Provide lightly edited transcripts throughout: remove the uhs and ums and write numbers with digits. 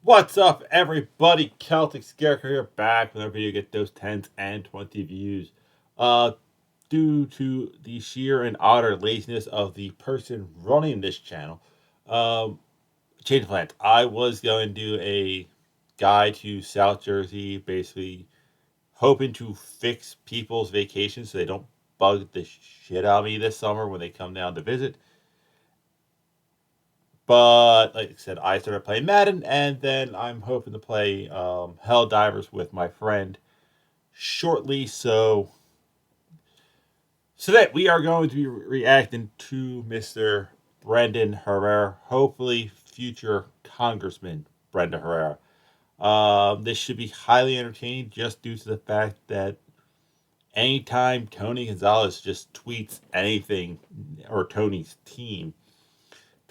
What's up, everybody? Celtic Scarecrow here, back whenever you get those 10s and 20 views. Due to the sheer and utter laziness of the person running this channel, change of plans. I was going to do a guide to South Jersey, basically hoping to fix people's vacations so they don't bug the shit out of me this summer when they come down to visit. But like I said, I started playing Madden, and then I'm hoping to play Helldivers with my friend shortly. So today we are going to be reacting to Mr. Brendan Herrera, hopefully future Congressman Brendan Herrera. This should be highly entertaining just due to the fact that anytime Tony Gonzalez just tweets anything, or Tony's team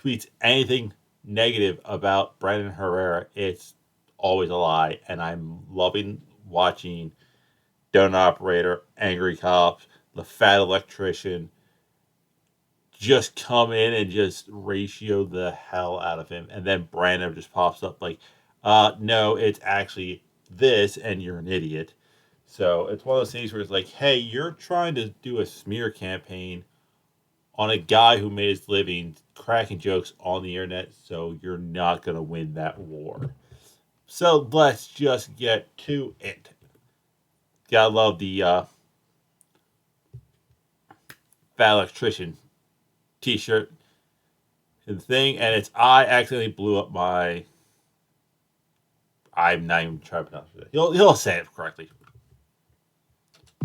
tweets anything negative about Brendan Herrera, it's always a lie. And I'm loving watching Donut Operator, Angry Cops, the Fat Electrician just come in and just ratio the hell out of him. And then Brandon just pops up like, no, it's actually this, and you're an idiot. So it's one of those things where it's like, hey, you're trying to do a smear campaign on a guy who made his living cracking jokes on the internet, so you're not going to win that war. So let's just get to it. Gotta love the Fat Electrician t-shirt and thing, and I accidentally blew up my... I'm not even trying to pronounce it. He'll say it correctly.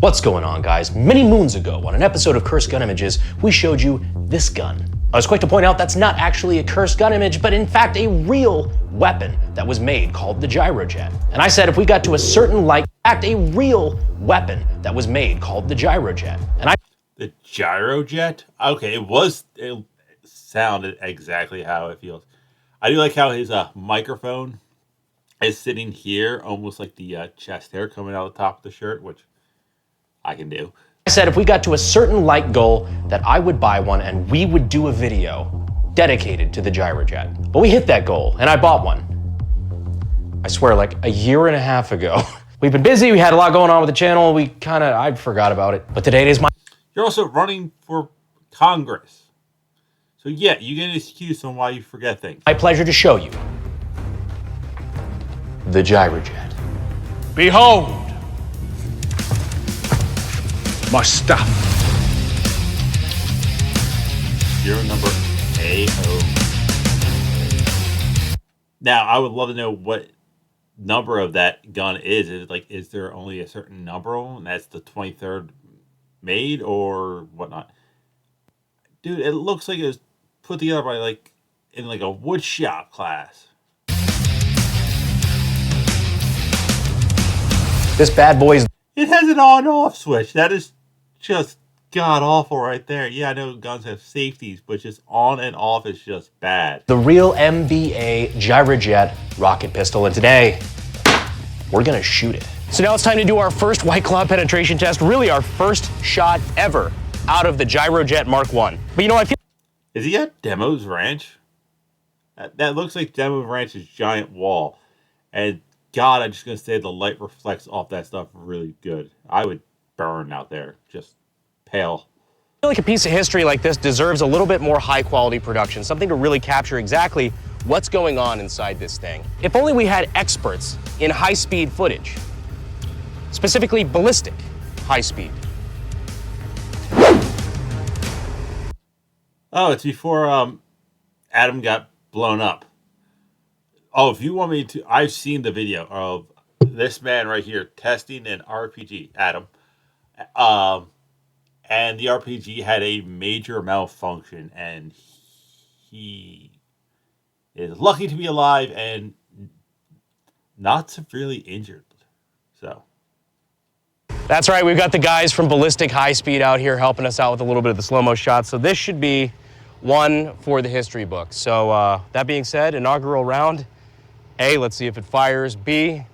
What's going on, guys? Many moons ago, on an episode of Cursed Gun Images, we showed you this gun. I was quick to point out that's not actually a cursed gun image, but in fact a real weapon that was made called the Gyrojet. And I said if we got to a certain a real weapon that was made called the Gyrojet. The Gyrojet? Okay, it sounded exactly how it feels. I do like how his microphone is sitting here, almost like the chest hair coming out of the top of the shirt, which I can do. I said if we got to a certain like goal that I would buy one and we would do a video dedicated to the Gyrojet. But we hit that goal and I bought one. I swear, like a year and a half ago. We've been busy, we had a lot going on with the channel, I forgot about it. But today it is my... You're also running for Congress. So yeah, you get an excuse on why you forget things. My pleasure to show you the Gyrojet. Behold my stuff. Serial number AO. Now, I would love to know what number of that gun is. Is there only a certain number of them, and that's the 23rd made or whatnot? Dude, it looks like it was put together by in a wood shop class. This bad boy's... It has an on-off switch. That is just god-awful right there. Yeah, I know guns have safeties, but just on and off is just bad. The real MBA Gyrojet rocket pistol, and today, we're gonna shoot it. So now it's time to do our first White Claw penetration test, really our first shot ever out of the Gyrojet Mark I. But you know, I feel... Is he at Demo's Ranch? That looks like Demo's Ranch's giant wall. And God, I'm just going to say the light reflects off that stuff really good. I would burn out there, just pale. I feel like a piece of history like this deserves a little bit more high-quality production, something to really capture exactly what's going on inside this thing. If only we had experts in high-speed footage, specifically ballistic high-speed. Oh, it's before Adam got blown up. Oh, if you want me to, I've seen the video of this man right here testing an RPG, Adam. And the RPG had a major malfunction, and he is lucky to be alive and not severely injured. So. That's right, we've got the guys from Ballistic High Speed out here helping us out with a little bit of the slow-mo shots. So this should be one for the history books. So that being said, inaugural round. A, let's see if it fires. B,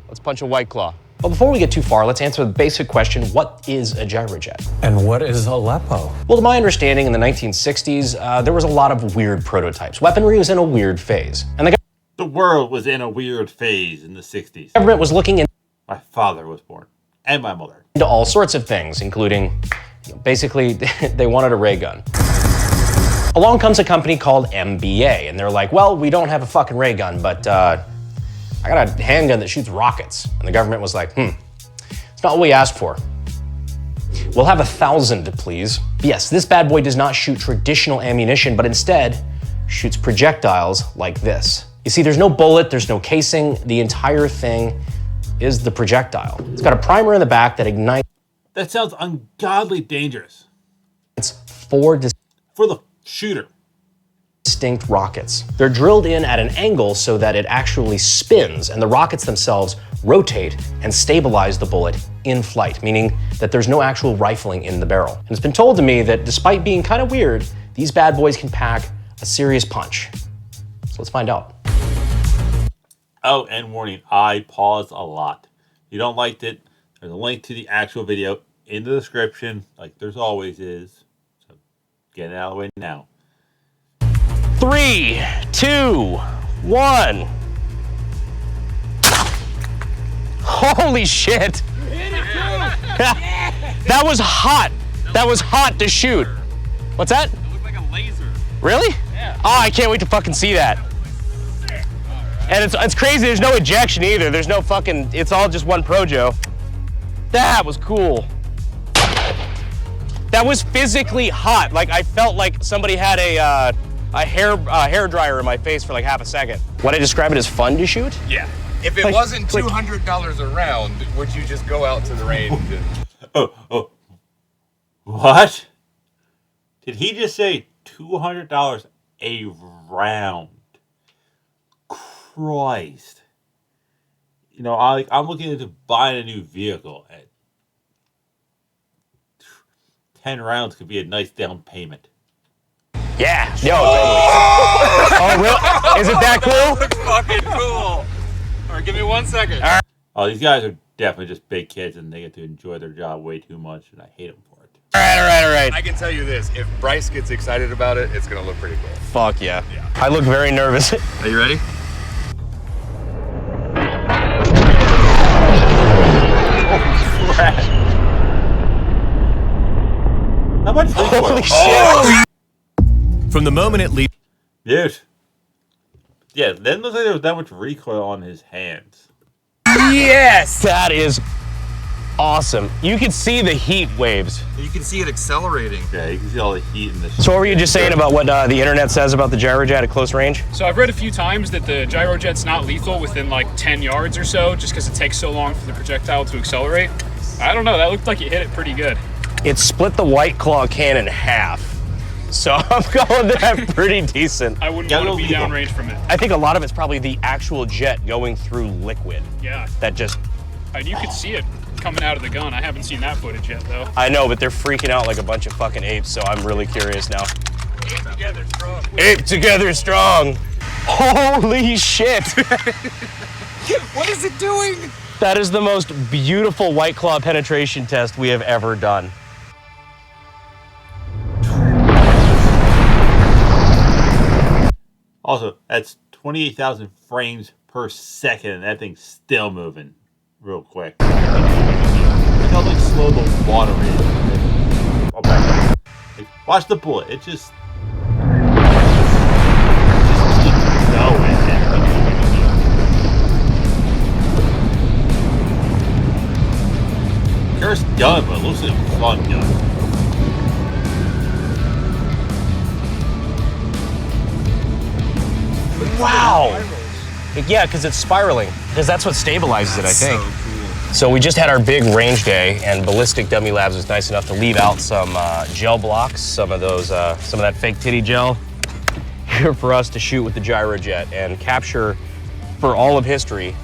let's punch a White Claw. Well, before we get too far, let's answer the basic question, what is a Gyrojet? And what is Aleppo? Well, to my understanding, in the 1960s, there was a lot of weird prototypes. Weaponry was in a weird phase. And the The world was in a weird phase in the 60s. government was looking My father was born, and my mother. into all sorts of things, including, basically, they wanted a ray gun. Along comes a company called MBA, and they're like, well, we don't have a fucking ray gun, but I got a handgun that shoots rockets. And the government was like, it's not what we asked for. We'll have 1,000, please. Yes, this bad boy does not shoot traditional ammunition, but instead shoots projectiles like this. You see, there's no bullet, there's no casing. The entire thing is the projectile. It's got a primer in the back that ignites That sounds ungodly dangerous. four For the shooter. distinct rockets. They're drilled in at an angle so that it actually spins, and the rockets themselves rotate and stabilize the bullet in flight, meaning that there's no actual rifling in the barrel. And it's been told to me that despite being kind of weird, these bad boys can pack a serious punch. So let's find out. Oh, and warning, I pause a lot. If you don't like it, there's a link to the actual video in the description, like there's always is. So get it out of the way now. 3, 2, 1. Holy shit! That was hot. That was hot to shoot. What's that? It looked like a laser. Really? Yeah. Oh, I can't wait to fucking see that. And it's crazy, there's no ejection either. There's no fucking, it's all just one Projo. That was cool. That was physically hot. Like, I felt like somebody had a hair dryer in my face for like half a second. Would I describe it as fun to shoot? Yeah. If it wasn't $200 a round, would you just go out to the range? Oh. What? Did he just say $200 a round? Christ. You know, I'm looking into buying a new vehicle. At 10 rounds could be a nice down payment. Yeah. No, totally. Oh, really? Is it that cool? Looks fucking cool. All right, give me 1 second. Oh, these guys are definitely just big kids and they get to enjoy their job way too much, and I hate them for it. All right. I can tell you this, if Bryce gets excited about it, it's gonna look pretty cool. Fuck yeah. I look very nervous. Are you ready? How much recoil? Holy shit. From the moment it leaves. Dude. Yeah, didn't look like there was that much recoil on his hands. Yes! That is awesome. You can see the heat waves. You can see it accelerating. Yeah, you can see all the heat in the. So what were you just saying about what the internet says about the Gyrojet at close range? So I've read a few times that the Gyrojet's not lethal within like 10 yards or so, just because it takes so long for the projectile to accelerate. I don't know, that looked like it hit it pretty good. It split the White Claw can in half. So I'm going that pretty decent. I wouldn't Yeah, want to be lethal. downrange from it. I think a lot of it's probably the actual jet going through liquid. Yeah, That just, and you could see it coming out of the gun. I haven't seen that footage yet, though. I know, but they're freaking out like a bunch of fucking apes, so I'm really curious now. Together strong. Ape together strong. Holy shit. What is it doing? That is the most beautiful White Claw penetration test we have ever done. Also, that's 28,000 frames per second, and that thing's still moving real quick. Look how like slow the water is. Oh, back up. Like, watch the bullet. It just keeps going. Cursed gun, but it looks like a fun gun. Wow. Yeah, because it's spiraling. Because that's what stabilizes it, I think. So we just had our big range day, and Ballistic Dummy Labs was nice enough to leave out some gel blocks, some of that fake titty gel, here for us to shoot with the Gyrojet and capture for all of history,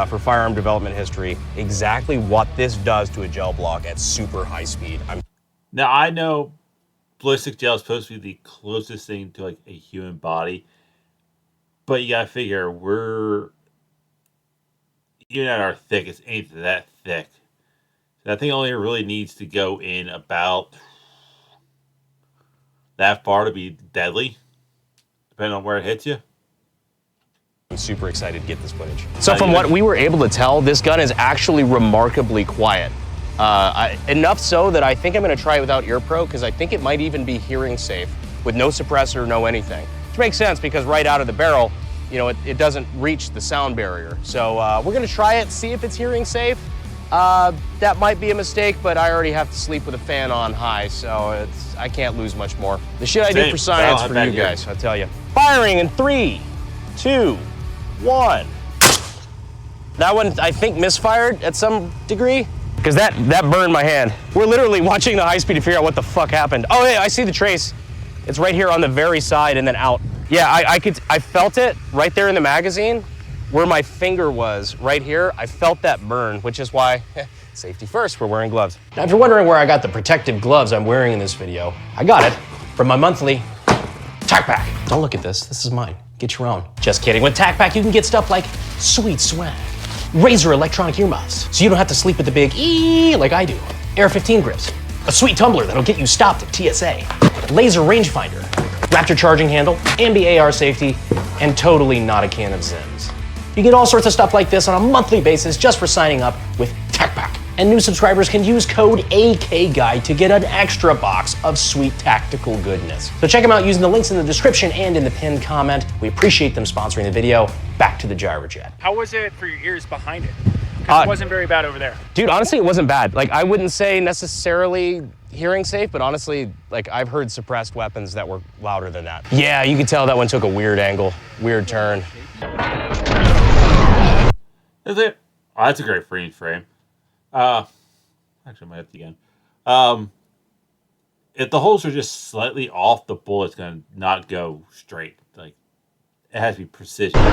for firearm development history, exactly what this does to a gel block at super high speed. Now, I know ballistic gel is supposed to be the closest thing to like a human body, but you gotta figure even at our thickest ain't that thick. So that thing only really needs to go in about that far to be deadly, depending on where it hits you. I'm super excited to get this footage. So from what we were able to tell, this gun is actually remarkably quiet. Enough so that I think I'm gonna try it without ear pro, because I think it might even be hearing safe with no suppressor, no anything. Which makes sense because right out of the barrel, you know, it doesn't reach the sound barrier. So we're gonna try it, see if it's hearing safe. That might be a mistake, but I already have to sleep with a fan on high, so I can't lose much more. The shit I do for science for you guys, I tell you. Firing in 3, 2, 1. That one, I think, misfired at some degree, because that burned my hand. We're literally watching the high speed to figure out what the fuck happened. Oh, yeah, I see the trace. It's right here on the very side and then out. Yeah, I felt it right there in the magazine where my finger was, right here. I felt that burn, which is why, safety first, we're wearing gloves. Now, if you're wondering where I got the protective gloves I'm wearing in this video, I got it from my monthly Tac Pack. Don't look at this is mine. Get your own. Just kidding. With Tac Pack, you can get stuff like sweet swag, Razer electronic earmuffs, so you don't have to sleep with the big E like I do, Air 15 grips, a sweet tumbler that'll get you stopped at TSA, laser rangefinder, Raptor charging handle, ambi AR safety, and totally not a can of Zims. You get all sorts of stuff like this on a monthly basis just for signing up with Tac Pack. And new subscribers can use code AKGuy to get an extra box of sweet tactical goodness. So check them out using the links in the description and in the pinned comment. We appreciate them sponsoring the video. Back to the Gyrojet. How was it for your ears behind it? Because it wasn't very bad over there. Dude, honestly, it wasn't bad. Like, I wouldn't say necessarily hearing safe, but honestly, like, I've heard suppressed weapons that were louder than that. Yeah, you could tell that one took a weird angle, weird turn. Is it? Oh, that's a great freeze frame. Actually, I might have to again. If the holes are just slightly off, the bullet's gonna not go straight. Like, it has to be precision. You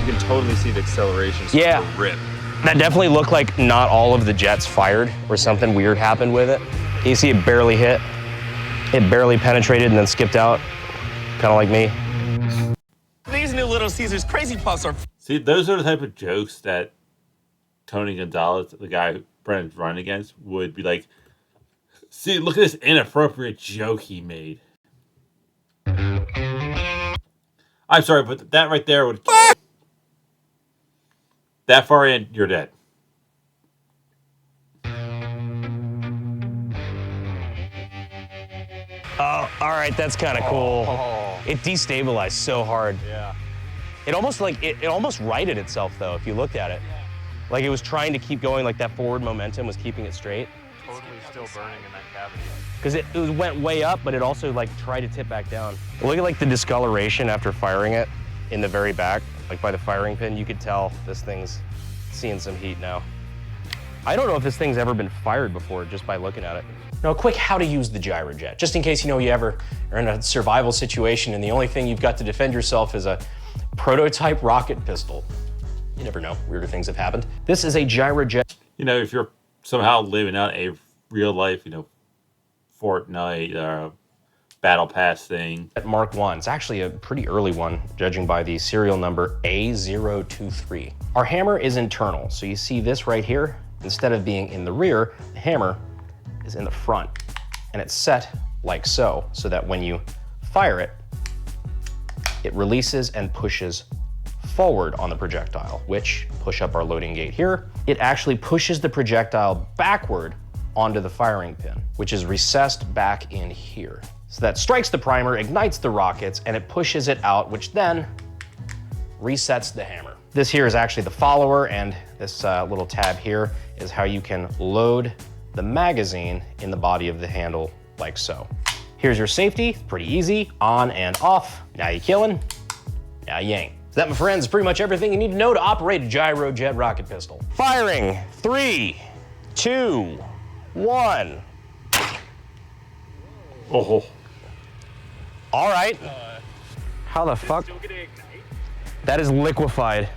can totally see the acceleration. Yeah. Rip. That definitely looked like not all of the jets fired, or something weird happened with it. You see it barely hit. It barely penetrated and then skipped out, kind of like me. These new Little Caesars Crazy Puffs are... See, those are the type of jokes that Tony Gonzalez, the guy Brennan's running against, would be like, see, look at this inappropriate joke he made. I'm sorry, but that right there would... That far in, you're dead. Oh, all right, that's kind of cool. It destabilized so hard. Yeah. It almost like, it almost righted itself though, if you looked at it. Like it was trying to keep going, like that forward momentum was keeping it straight. Totally still burning in that cavity. Because it went way up, but it also like tried to tip back down. Look at like the discoloration after firing it in the very back, like by the firing pin. You could tell this thing's seeing some heat now. I don't know if this thing's ever been fired before just by looking at it. Now, a quick how to use the Gyrojet, just in case you ever are in a survival situation and the only thing you've got to defend yourself is a prototype rocket pistol. You never know, weirder things have happened. This is a Gyrojet. You know, if you're somehow living out a real life, Fortnite, Battle Pass thing. At Mark I, it's actually a pretty early one, judging by the serial number A023. Our hammer is internal, so you see this right here. Instead of being in the rear, the hammer is in the front, and it's set like so that when you fire it, it releases and pushes forward on the projectile, which, push up our loading gate here, it actually pushes the projectile backward onto the firing pin, which is recessed back in here. So that strikes the primer, ignites the rockets, and it pushes it out, which then resets the hammer. This here is actually the follower, and this little tab here is how you can load the magazine in the body of the handle like so. Here's your safety, pretty easy, on and off. Now you killing, now you ain't. So that, my friends, is pretty much everything you need to know to operate a Gyrojet rocket pistol. Firing, 3, 2, 1. Oh. All right. How the fuck? That is liquefied.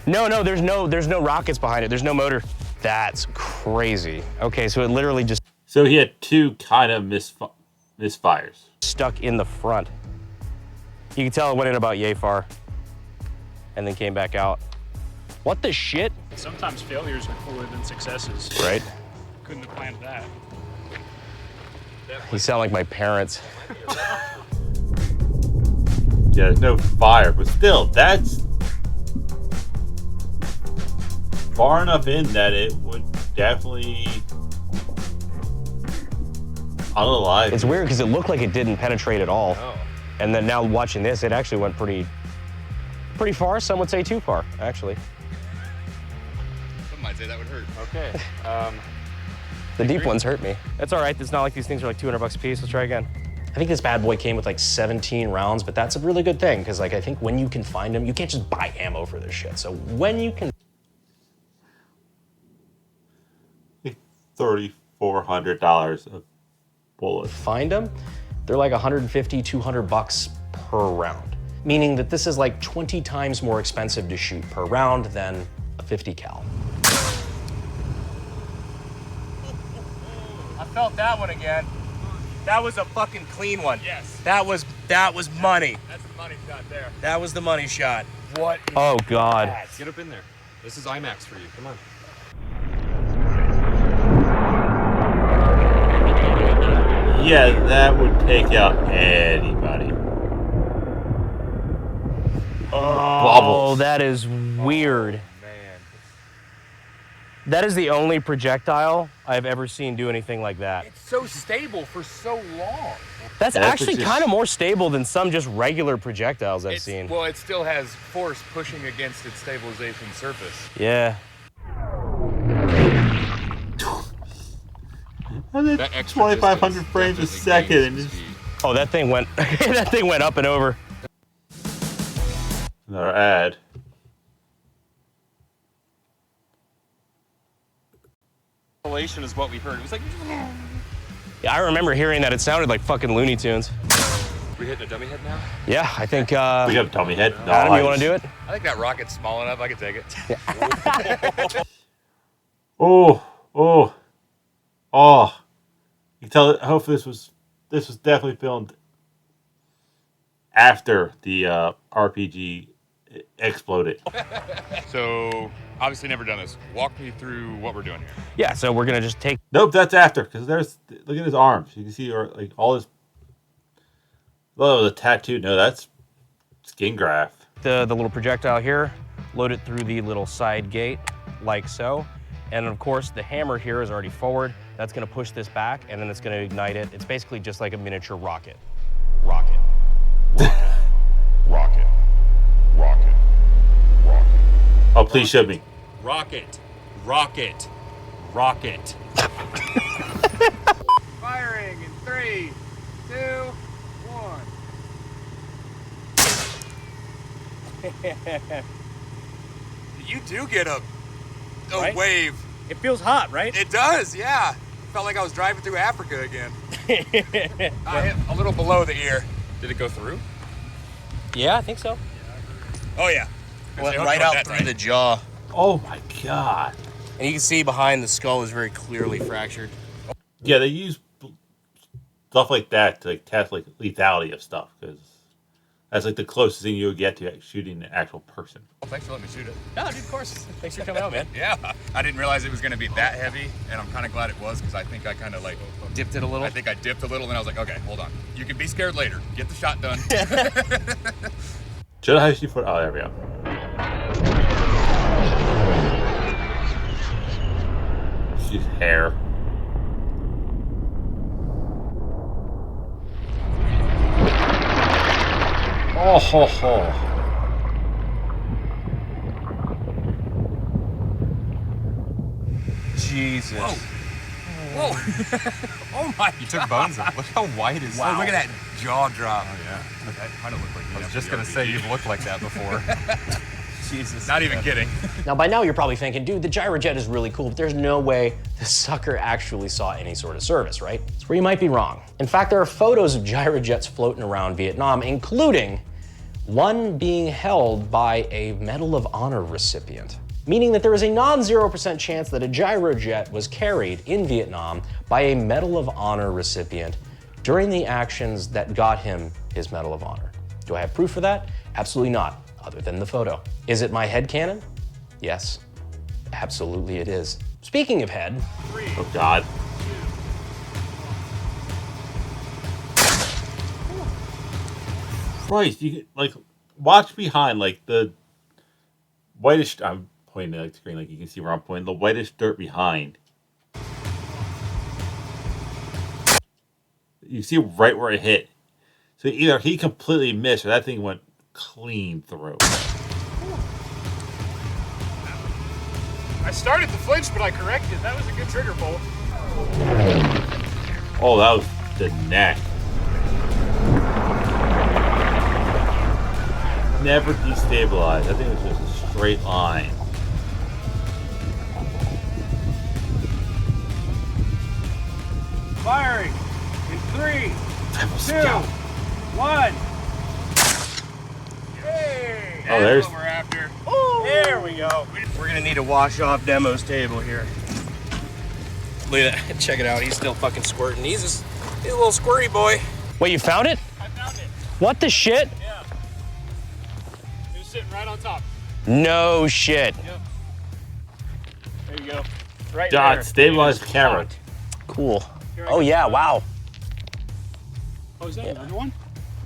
No, there's no rockets behind it. There's no motor. That's crazy. Okay, so it literally just... So he had two kind of misfires. Stuck in the front. You can tell it went in about yay far and then came back out. What the shit? Sometimes failures are cooler than successes. Right? Couldn't have planned that. You sound like my parents. Yeah, there's no fire, but still, that's far enough in that it would definitely unalive. It's weird because it looked like it didn't penetrate at all. Oh. And then now watching this, it actually went pretty far. Some would say too far, actually. Some might say that would hurt. Okay. The deep ones hurt me. It's all right. It's not like these things are like $200 a piece. Let's try again. I think this bad boy came with like 17 rounds, but that's a really good thing because like I think when you can find them, you can't just buy ammo for this shit. So when you can $3,400 of bullets. find them, they're like 150, $200 per round. Meaning that this is like 20 times more expensive to shoot per round than a 50 cal. I felt that one again. That was a fucking clean one. Yes. That was money. That's the money shot there. That was the money shot. What? Oh God. Get up in there. This is IMAX for you. Come on. Yeah, that would take out anybody. Oh, Bubbles. that is weird. Man. That is the only projectile I've ever seen do anything like that. It's so stable for so long. That's That's actually just- kind of more stable than some just regular projectiles I've seen. Well, it still has force pushing against its stabilization surface. Yeah. And then That extra 2,500 distance frames a definitely second, gains and it's speed. Oh, that thing went that thing went up and over. another ad. Is what we heard. It was like, Yeah, I remember hearing that. It sounded like fucking Looney Tunes. We hitting a dummy head now? Yeah, I think We got a dummy head. Adam, you want to do it? I think that rocket's small enough. I can take it. Oh. You can tell. Hopefully, this was definitely filmed after the RPG exploded. So, obviously never done this. Walk me through what we're doing here. Yeah, so we're gonna just take Nope, that's after, because look at his arms. You can see like all his. Oh, the tattoo. No, that's skin graft. the little projectile here, load it through the little side gate, like so. And of course, the hammer here is already forward. That's gonna push this back, and then it's gonna ignite it. It's basically just like a miniature rocket. Rocket. Rocket. Rocket. Rocket. Oh, please show me. rocket, rocket, rocket. Firing in 3, 2, 1. You do get a Right? wave. It feels hot, right? It does, yeah. Felt like I was driving through Africa again. I hit a little below the ear. Did it go through? Yeah, I think so. Oh yeah. Went right out through the jaw. Oh my god. And you can see behind the skull is very clearly fractured. Yeah, they use stuff like that to like test like lethality of stuff, because that's like the closest thing you would get to shooting an actual person. Well, thanks for letting me shoot it. No, dude, of course. Thanks for coming out, man. Yeah. I didn't realize it was going to be that heavy, and I'm kind of glad it was, because I think I kind of like Dipped it a little. I think I dipped a little, and I was like, okay, hold on. You can be scared later. Get the shot done. Should I shoot for? Oh, there we go. Shoot hair. Oh ho ho. Jesus. Whoa. Oh my You took bones off. Look how white is Wow. Look at that jaw drop. Oh, yeah. That kind of looked like I was just going to say you've looked like that before. Jesus. Not even kidding. Now, by now, you're probably thinking, dude, the Gyrojet is really cool, but there's no way the sucker actually saw any sort of service, right? That's where you might be wrong. In fact, there are photos of Gyrojets floating around Vietnam, including one being held by a Medal of Honor recipient, meaning that there is a non-0% chance that a Gyrojet was carried in Vietnam by a Medal of Honor recipient during the actions that got him his Medal of Honor. Do I have proof for that? Absolutely not, other than the photo. Is it my headcanon? Yes, absolutely it is. Speaking of head, Oh god. Christ! You like watch behind like the whitish. I'm pointing at the screen like you can see where I'm pointing. The whitish dirt behind. You see right where it hit. So either he completely missed or that thing went clean through. I started to flinch, but I corrected. That was a good trigger pull. Oh, that was the neck. Never destabilized. I think it was just a straight line. Firing in 3, 2, 1. Hey! Oh, there's. What we're after. There we go. We're gonna need a wash off Demo's table here. Look at that. Check it out. He's still fucking squirting. He's a little squirty boy. Wait, you found it? I found it. What the shit? Yeah. It was sitting right on top. No shit. Yep. There you go. Right Dot, there. stabilize the camera. Cool. Here, I Oh got- yeah, wow. Oh, is that another one?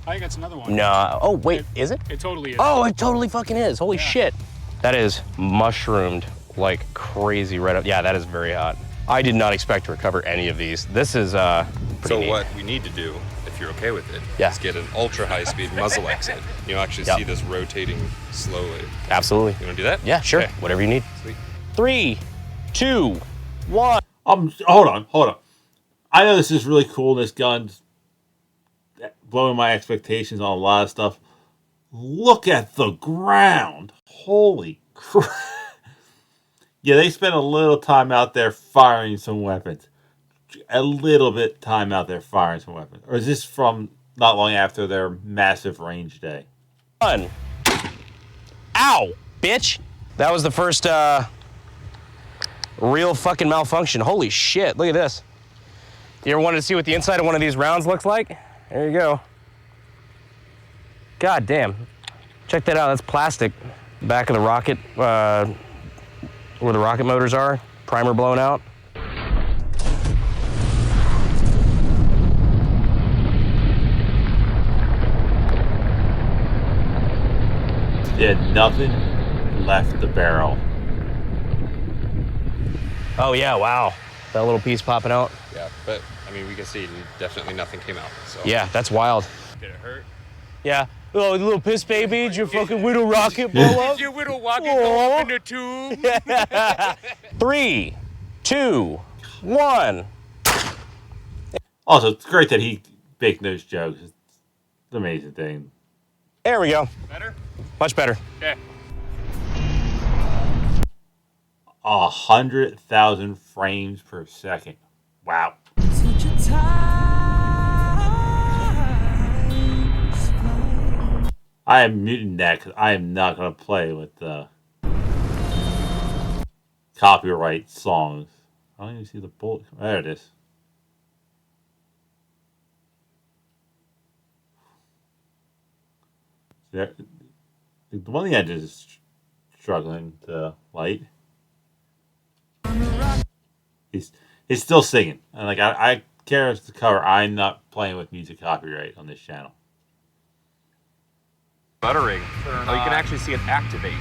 I think that's another one. No. Oh wait, is it? It totally is. Oh, it totally fucking is. Holy Yeah. shit. That is mushroomed like crazy right up. Yeah, that is very hot. I did not expect to recover any of these. This is pretty So neat. what we need to do, if you're okay with it, Yeah. is get an ultra high-speed muzzle exit. You'll actually Yep. see this rotating slowly. Absolutely. You want to do that? Yeah, sure. Okay. Whatever you need. Sweet. 3, 2, 1. Hold on. I know this is really cool. This gun's blowing my expectations on a lot of stuff. Look at the ground. Holy crap. Yeah, they spent a little time out there firing some weapons. A little bit time out there firing some weapons. Or is this from not long after their massive range day? 1. Ow, bitch. That was the first real fucking malfunction. Holy shit, look at this. You ever wanted to see what the inside of one of these rounds looks like? There you go. God damn. Check that out, that's plastic. Back of the rocket, where the rocket motors are, primer blown out. It had nothing left the barrel. Oh yeah, wow. That little piece popping out. Yeah, but I mean, we can see definitely nothing came out. So. Yeah, that's wild. Did it hurt? Yeah. Oh, little piss baby, did your fucking widow rocket blow up? Your widow rocket Aw. go up in the tube. 3, 2, 1. Also, it's great that he making those jokes. It's an amazing thing. There we go. Better? Much better. Okay. 100,000 frames per second. Wow. I am muting that because I am not going to play with the copyright songs. I don't even see the bullet. There it is. There, the one thing I just is struggling to light. He's still singing, and like I care as the cover. I'm not playing with music copyright on this channel. Sputtering. Oh, you can actually see it activate.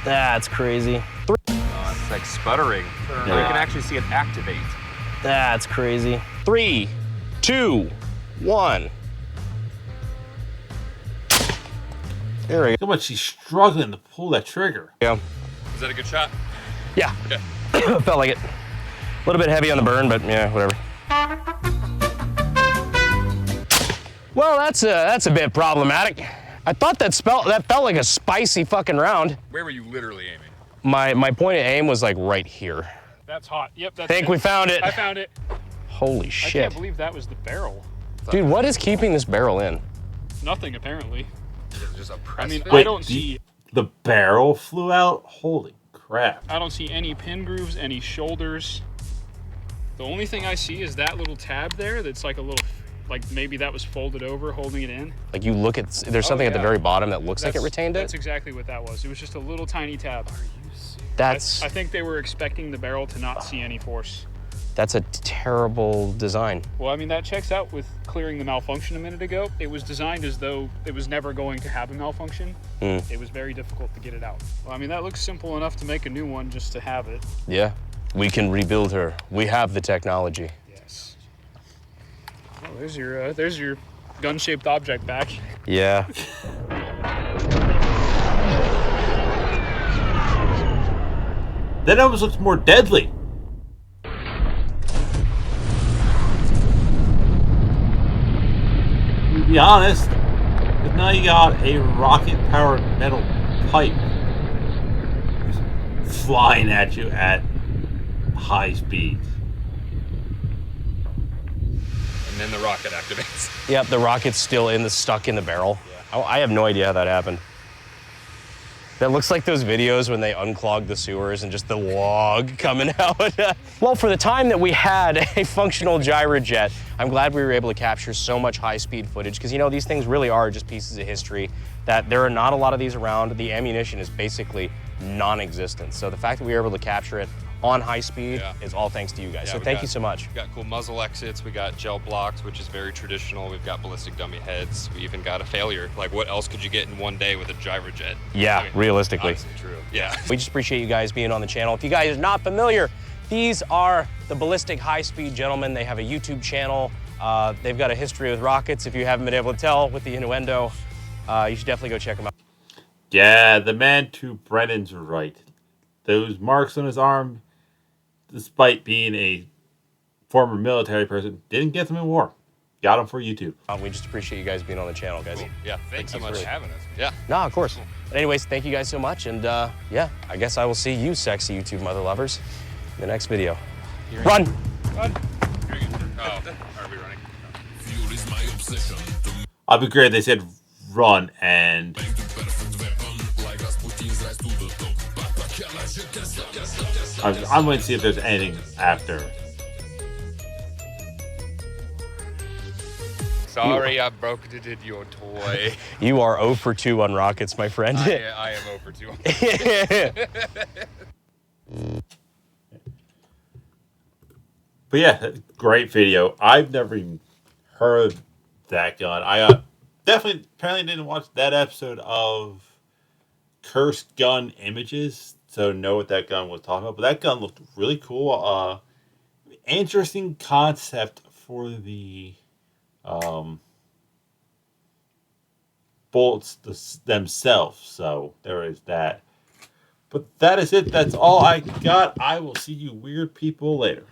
That's crazy. It's like sputtering. Oh, you can actually see it activate. That's crazy. 3, 2, 1. There we Look how much he's struggling to pull that trigger. go. Is that a good shot? Yeah. Okay. Felt like it. A little bit heavy on the burn, but yeah, whatever. Well, that's a bit problematic. I thought that felt like a spicy fucking round. Where were you literally aiming? My point of aim was like right here. That's hot. Yep, that's I think it. we found it. I found it. Holy I shit. can't believe that was the barrel. Dude, what is keeping this barrel in? Nothing, apparently. Is it just a press I mean, fit? I don't see The barrel flew out? Holy crap. I don't see any pin grooves, any shoulders. The only thing I see is that little tab there that's like a little, like maybe that was folded over, holding it in. Like you look at, there's something at the yeah. very bottom that looks like it retained That's it? exactly what that was. It was just a little tiny tab. That's, I think they were expecting the barrel to not see any force. That's a terrible design. Well, I mean, that checks out with clearing the malfunction a minute ago. It was designed as though it was never going to have a malfunction. It was very difficult to get it out. Well, I mean, that looks simple enough to make a new one just to have it. Yeah, we can rebuild her. We have the technology. Yes. Well, there's your gun-shaped object back. Yeah. That almost looks more deadly. To be honest, because now you got a rocket-powered metal pipe flying at you at high speeds. And then the rocket activates. Yep, the rocket's still stuck in the barrel. Yeah. I have no idea how that happened. That looks like those videos when they unclog the sewers and just the log coming out. Well, for the time that we had a functional gyrojet, I'm glad we were able to capture so much high-speed footage because, you know, these things really are just pieces of history that there are not a lot of these around. The ammunition is basically non-existent. So the fact that we were able to capture it on high speed is all thanks to you guys. So thank you so much. We got cool muzzle exits. We got gel blocks, which is very traditional. We've got ballistic dummy heads. We even got a failure. Like, what else could you get in one day with a gyrojet? Yeah, I mean, realistically. Honestly, true. Yeah. We just appreciate you guys being on the channel. If you guys are not familiar, these are the Ballistic High-Speed Gentlemen. They have a YouTube channel. They've got a history with rockets. If you haven't been able to tell with the innuendo, you should definitely go check them out. Yeah, the man to Brennan's right. Those marks on his arm, despite being a former military person, didn't get them in war. Got them for YouTube. We just appreciate you guys being on the channel, guys. Cool. Yeah, thanks so much for having us. Yeah. No, of course. But anyways, thank you guys so much. And yeah, I guess I will see you sexy YouTube mother lovers in the next video. Run! Run! Oh, are we running? I'll be great. They said run and... I'm going to see if there's anything after. Sorry, I broke your toy. You are 0 for 2 on rockets, my friend. I am over 2. But yeah, great video. I've never even heard of that gun. I definitely apparently didn't watch that episode of Cursed Gun Images, so know what that gun was talking about. But that gun looked really cool. Interesting concept for the bullets themselves. So there is that. But that is it. That's all I got. I will see you weird people later.